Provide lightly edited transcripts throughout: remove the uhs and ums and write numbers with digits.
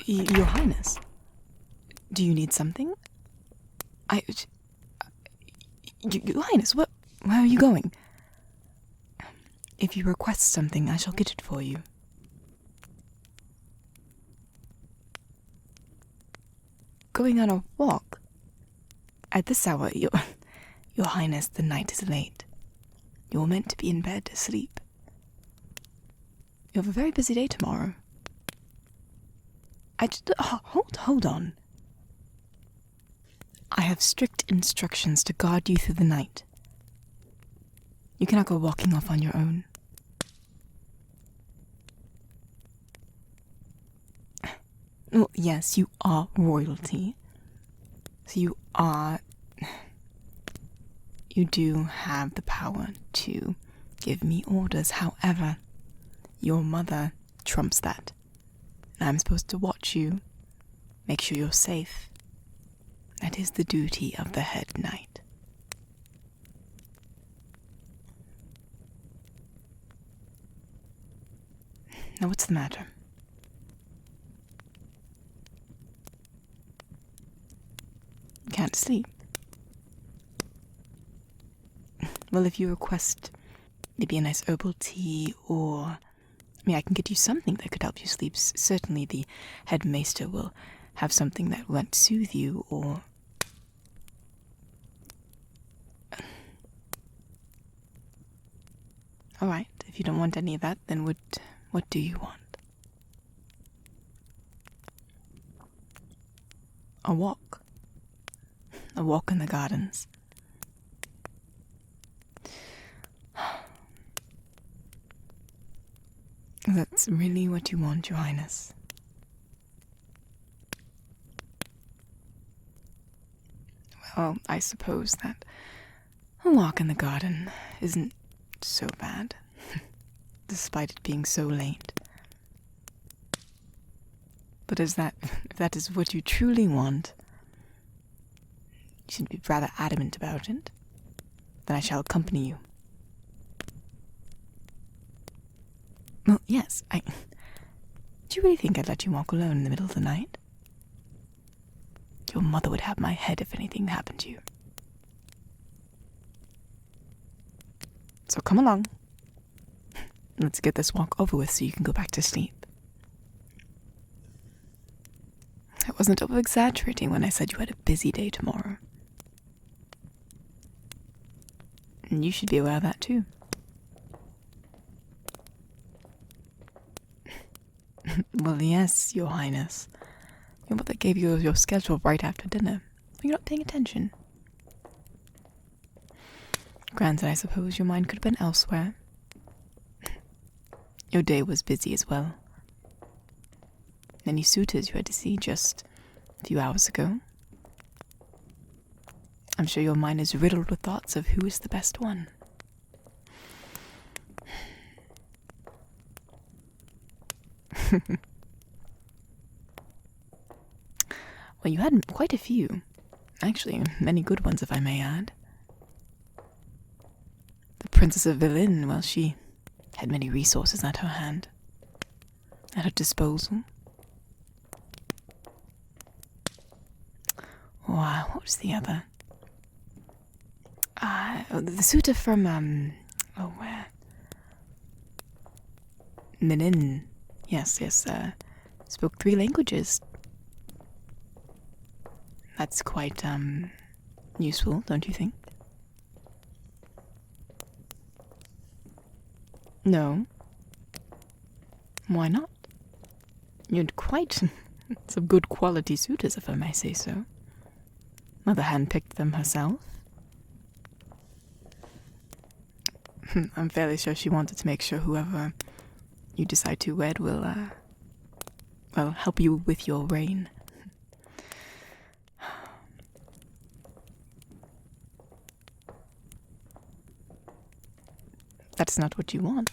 Your Highness, do you need something? Your Highness, where are you going? If you request something, I shall get it for you. Going on a walk? At this hour, Your Highness, the night is late. You're meant to be in bed asleep. You have a very busy day tomorrow. Hold on. I have strict instructions to guard you through the night. You cannot go walking off on your own. Well, yes, you are royalty. So you do have the power to give me orders. However, your mother trumps that. And I'm supposed to watch you, make sure you're safe. That is the duty of the head knight. Now, what's the matter? You can't sleep. Well, if you request maybe a nice herbal tea, or I can get you something that could help you sleep. Certainly the headmaster will have something that won't soothe you, or... Alright, if you don't want any of that, then what do you want? A walk. A walk in the gardens. That's really what you want, Your Highness. Well, I suppose that a walk in the garden isn't so bad, despite it being so late. But if that is what you truly want, you should be rather adamant about it, then I shall accompany you. Well, yes, do you really think I'd let you walk alone in the middle of the night? Your mother would have my head if anything happened to you. So come along. Let's get this walk over with so you can go back to sleep. I wasn't over-exaggerating when I said you had a busy day tomorrow. And you should be aware of that too. Well, yes, Your Highness. Your mother gave you your schedule right after dinner. You're not paying attention. Granted, I suppose your mind could have been elsewhere. Your day was busy as well. Any suitors you had to see just a few hours ago? I'm sure your mind is riddled with thoughts of who is the best one. Well, you had quite a few. Actually, many good ones, if I may add. The Princess of Berlin, well, she had many resources at her hand, at her disposal. Wow, what was the other? The suitor from, where? Minin. Yes, spoke 3 languages. That's quite, useful, don't you think? No. Why not? You had quite some good quality suitors, if I may say so. Mother handpicked them herself. I'm fairly sure she wanted to make sure whoever you decide to wed will, help you with your reign. That's not what you want.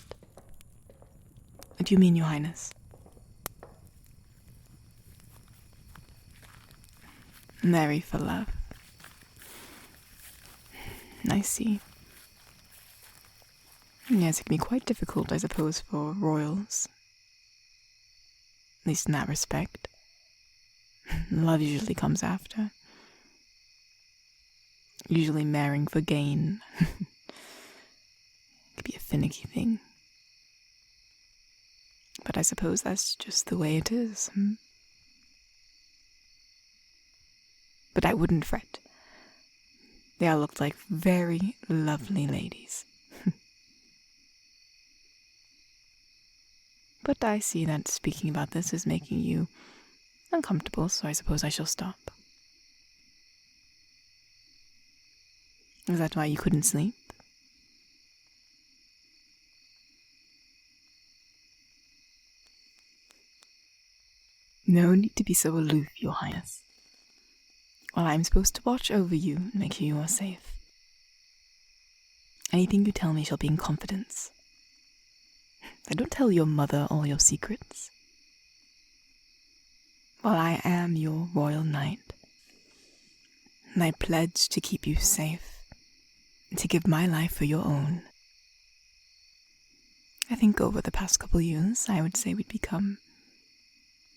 What do you mean, Your Highness? Marry for love. I see. Yes, it can be quite difficult, I suppose, for royals. At least in that respect. Love usually comes after. Usually marrying for gain. Could be a finicky thing. But I suppose that's just the way it is. But I wouldn't fret. They all looked like very lovely ladies. But I see that speaking about this is making you uncomfortable, so I suppose I shall stop. Is that why you couldn't sleep? No need to be so aloof, Your Highness. While I'm supposed to watch over you and make sure you are safe. Anything you tell me shall be in confidence. I don't tell your mother all your secrets. While I am your royal knight, and I pledge to keep you safe, and to give my life for your own. I think over the past couple years, I would say we'd become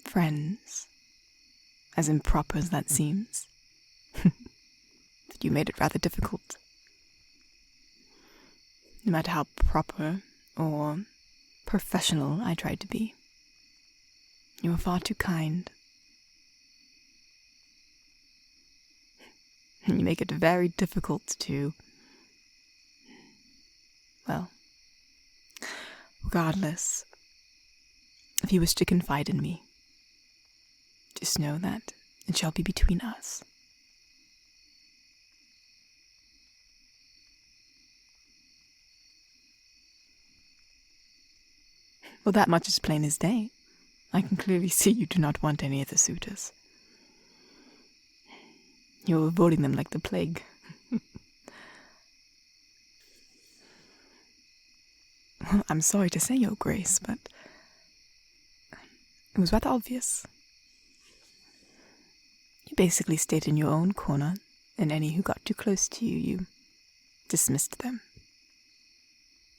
friends, as improper as that seems. But you made it rather difficult. No matter how proper or professional I tried to be, you were far too kind. You make it very difficult to, well, regardless, if you wish to confide in me, just know that it shall be between us. Well, that much is plain as day. I can clearly see you do not want any of the suitors. You're avoiding them like the plague. Well, I'm sorry to say, Your Grace, but it was rather obvious. You basically stayed in your own corner, and any who got too close to you, you dismissed them.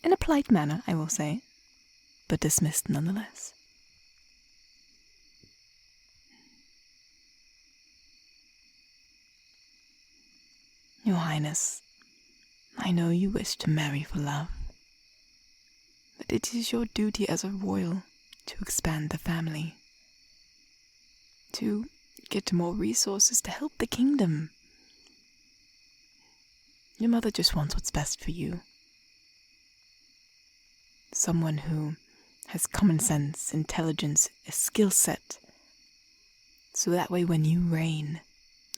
In a polite manner, I will say, but dismissed nonetheless. Your Highness, I know you wish to marry for love, but it is your duty as a royal to expand the family, to get more resources to help the kingdom. Your mother just wants what's best for you. Someone who has common sense, intelligence, a skill set, so that way when you reign,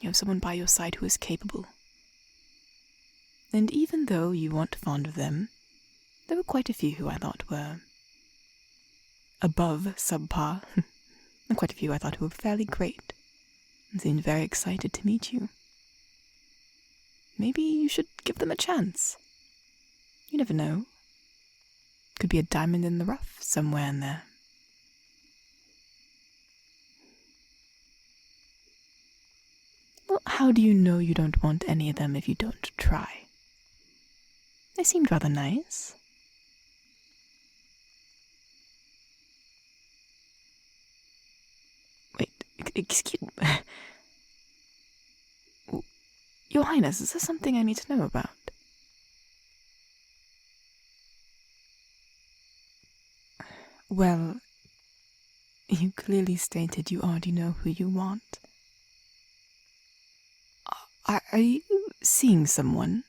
you have someone by your side who is capable. And even though you weren't fond of them, there were quite a few who I thought were above subpar, and quite a few I thought who were fairly great, and seemed very excited to meet you. Maybe you should give them a chance. You never know. Could be a diamond in the rough somewhere in there. Well, how do you know you don't want any of them if you don't try? They seemed rather nice. Wait, excuse me. Your Highness, is there something I need to know about? Well, you clearly stated you already know who you want. Are you seeing someone?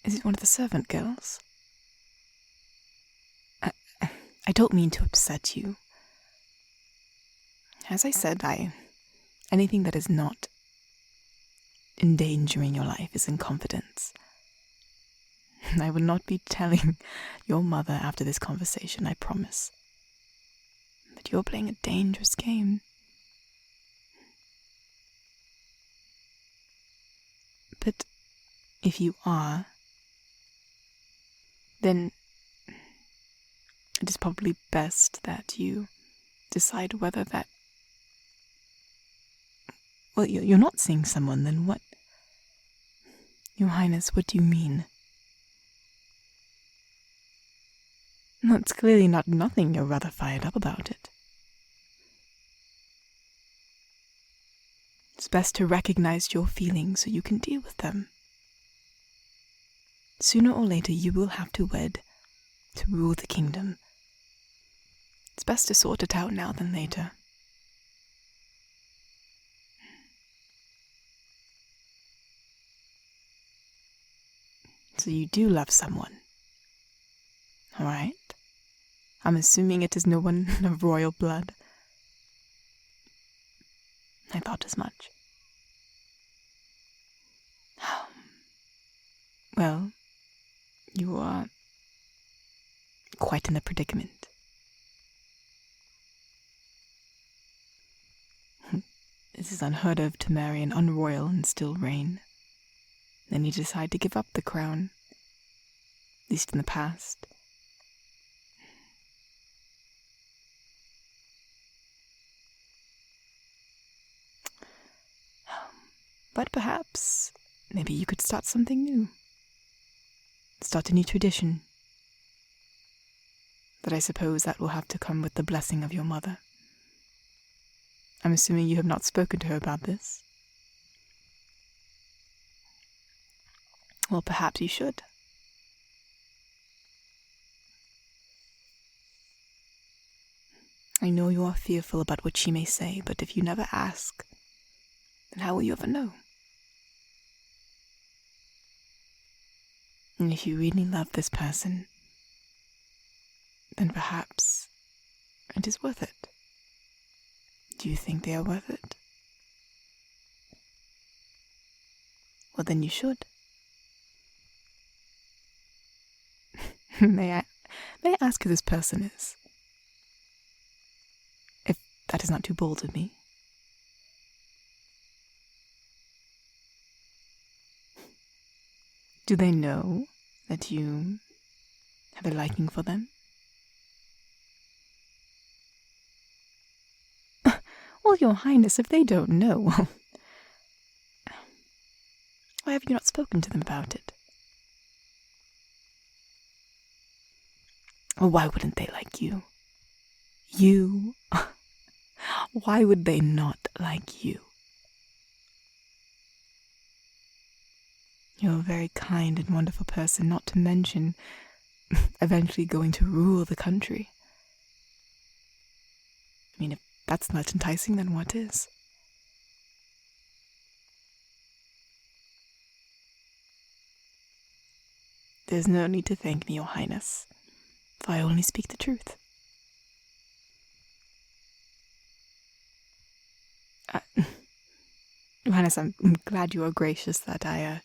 Is it one of the servant girls? I don't mean to upset you. As I said, anything that is not endangering your life is in confidence. I will not be telling your mother after this conversation, I promise. But you're playing a dangerous game. But if you are, then it is probably best that you decide whether that... Well, you're not seeing someone, then what? Your Highness, what do you mean? No, it's clearly not nothing. You're rather fired up about it. It's best to recognize your feelings so you can deal with them. Sooner or later you will have to wed to rule the kingdom. It's best to sort it out now than later. So you do love someone, alright? I'm assuming it is no one of royal blood. I thought as much. Well, you are quite in a predicament. This is unheard of to marry an unroyal and still reign. Then you decide to give up the crown, at least in the past. But perhaps, maybe you could start something new. Start a new tradition. But I suppose that will have to come with the blessing of your mother. I'm assuming you have not spoken to her about this. Well, perhaps you should. I know you are fearful about what she may say, but if you never ask, then how will you ever know? And if you really love this person, then perhaps it is worth it. Do you think they are worth it? Well, then you should. May I ask who this person is? If that is not too bold of me. Do they know that you have a liking for them? Well, Your Highness, if they don't know, well, why have you not spoken to them about it? Or why wouldn't they like you? You? Why would they not like you? You're a very kind and wonderful person, not to mention eventually going to rule the country. I mean, if that's not enticing, then what is? There's no need to thank me, Your Highness, for I only speak the truth. Your Highness, I'm glad you are gracious that I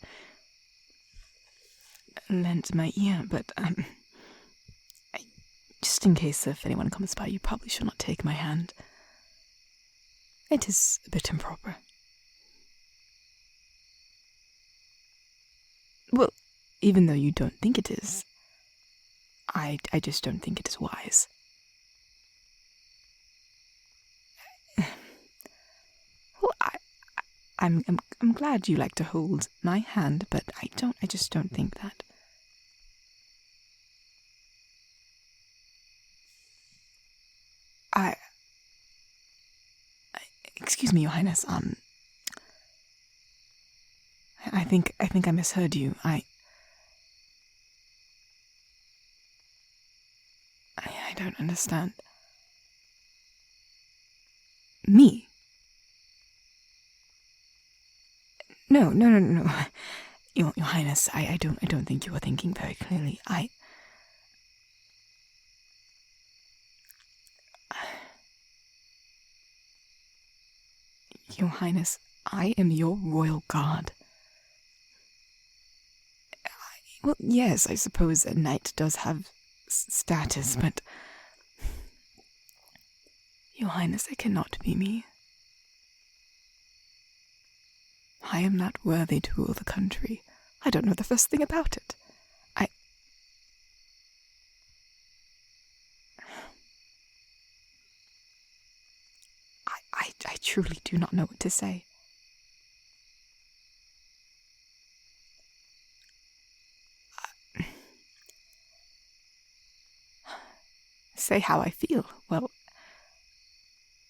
lent my ear, but just in case if anyone comes by, you probably should not take my hand. It is a bit improper. Well, even though you don't think it is, I just don't think it is wise. Well, I'm glad you like to hold my hand, but I just don't think that. Excuse me, Your Highness, I think I misheard you. I don't understand. Me? No. Your Highness, I don't think you are thinking very clearly. Your Highness, I am your royal guard. Well, yes, I suppose a knight does have status, but... Your Highness, it cannot be me. I am not worthy to rule the country. I don't know the first thing about it. I truly do not know what to say. Say how I feel. Well,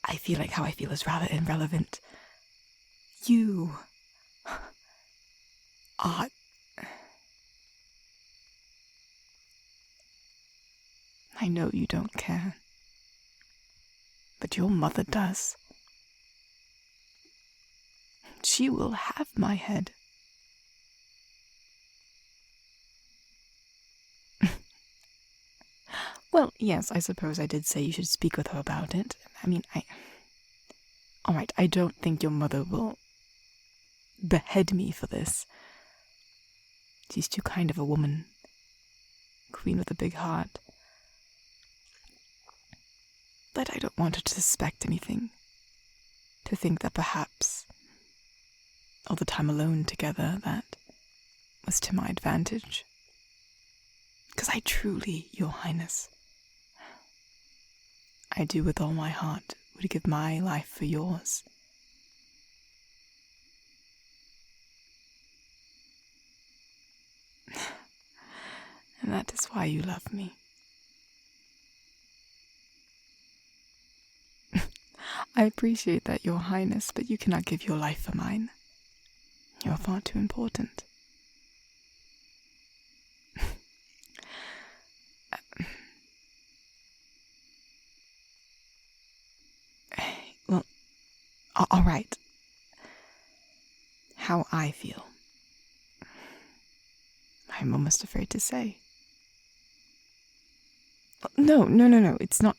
I feel like how I feel is rather irrelevant. You are... I know you don't care, but your mother does. She will have my head. Well, yes, I suppose I did say you should speak with her about it. Alright, I don't think your mother will behead me for this. She's too kind of a woman. Queen with a big heart. But I don't want her to suspect anything. To think that perhaps all the time alone together, that was to my advantage. Because I truly, Your Highness, I do with all my heart would give my life for yours. And that is why you love me. I appreciate that, Your Highness, but you cannot give your life for mine. You're far too important. Well, all right. How I feel, I'm almost afraid to say. No, it's not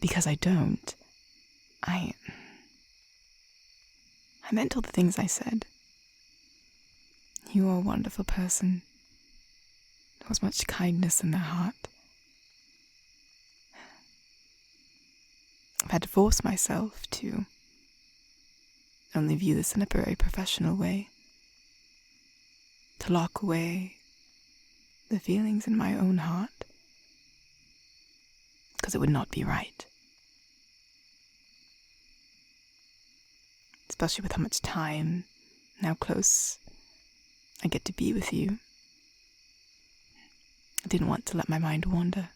because I don't. I meant all the things I said. You are a wonderful person. There was much kindness in their heart. I've had to force myself to only view this in a very professional way. To lock away the feelings in my own heart. Because it would not be right. Especially with how much time, and how close I get to be with you. I didn't want to let my mind wander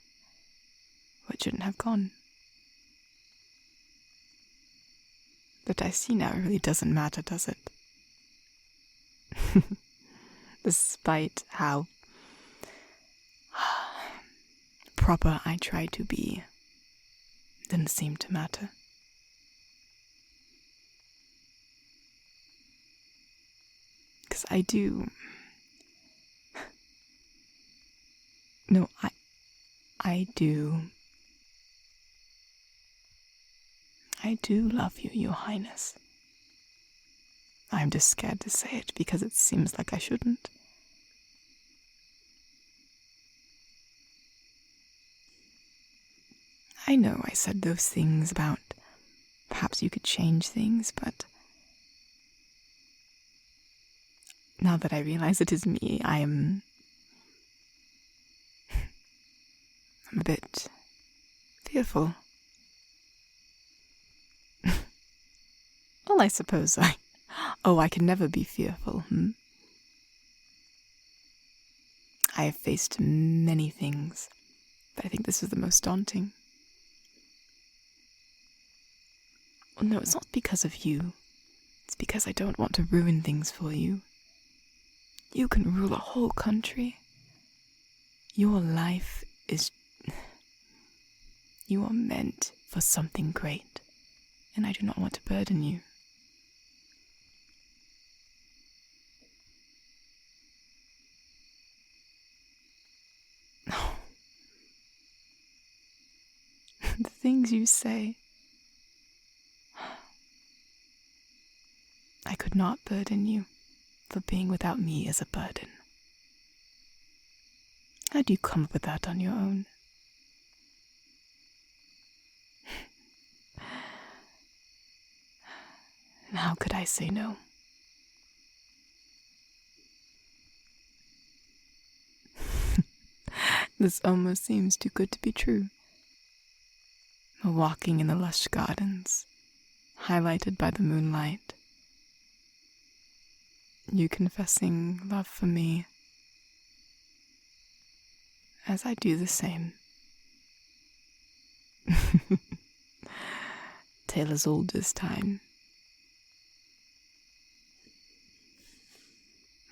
where it shouldn't have gone. But I see now it really doesn't matter, does it? Despite how proper I try to be, it didn't seem to matter. Because I do... No, I do... I do love you, Your Highness. I'm just scared to say it because it seems like I shouldn't. I know I said those things about perhaps you could change things, but now that I realize it is me, I'm a bit fearful. Well, I suppose I can never be fearful, I have faced many things, but I think this is the most daunting. Well, no, it's not because of you. It's because I don't want to ruin things for you. You can rule a whole country. Your life is... You are meant for something great, and I do not want to burden you. The things you say. I could not burden you, for being without me is a burden. How do you come up with that on your own? And how could I say no? This almost seems too good to be true. We're walking in the lush gardens, highlighted by the moonlight. You confessing love for me, as I do the same. Tale as old as time.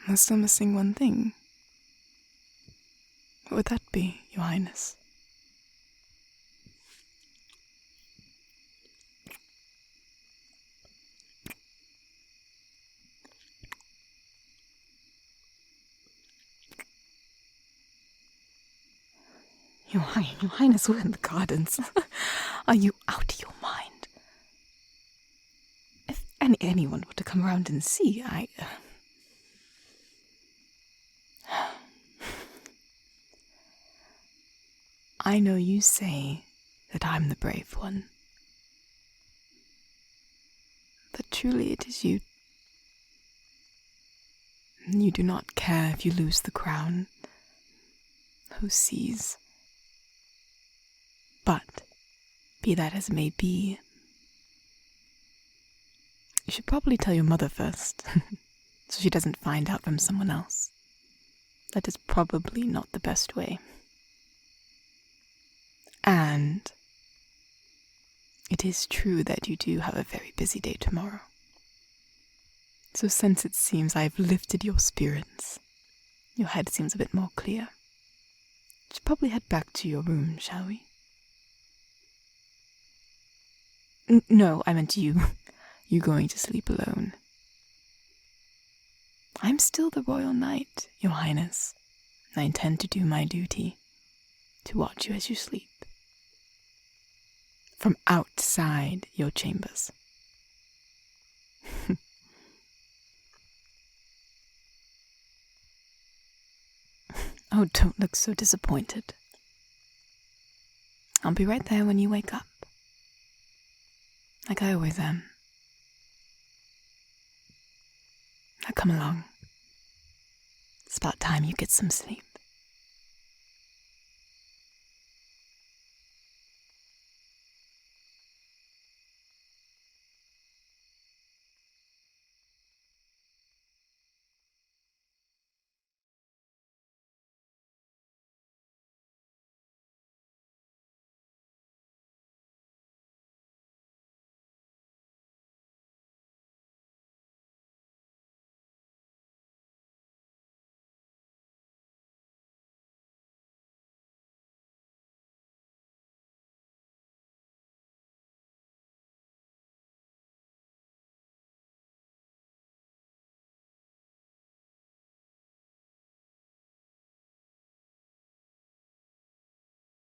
We're still missing one thing. What would that be, Your Highness? Your Highness, we're in the gardens. Are you out of your mind? If anyone were to come around and see, I know you say that I'm the brave one. But truly it is you. You do not care if you lose the crown. Who sees? But, be that as it may be, you should probably tell your mother first, so she doesn't find out from someone else. That is probably not the best way. And it is true that you do have a very busy day tomorrow. So since it seems I've lifted your spirits, your head seems a bit more clear. We should probably head back to your room, shall we? No, I meant you. You going to sleep alone. I'm still the royal knight, Your Highness. I intend to do my duty, to watch you as you sleep. From outside your chambers. Oh, don't look so disappointed. I'll be right there when you wake up. Like I always am. Now come along. It's about time you get some sleep.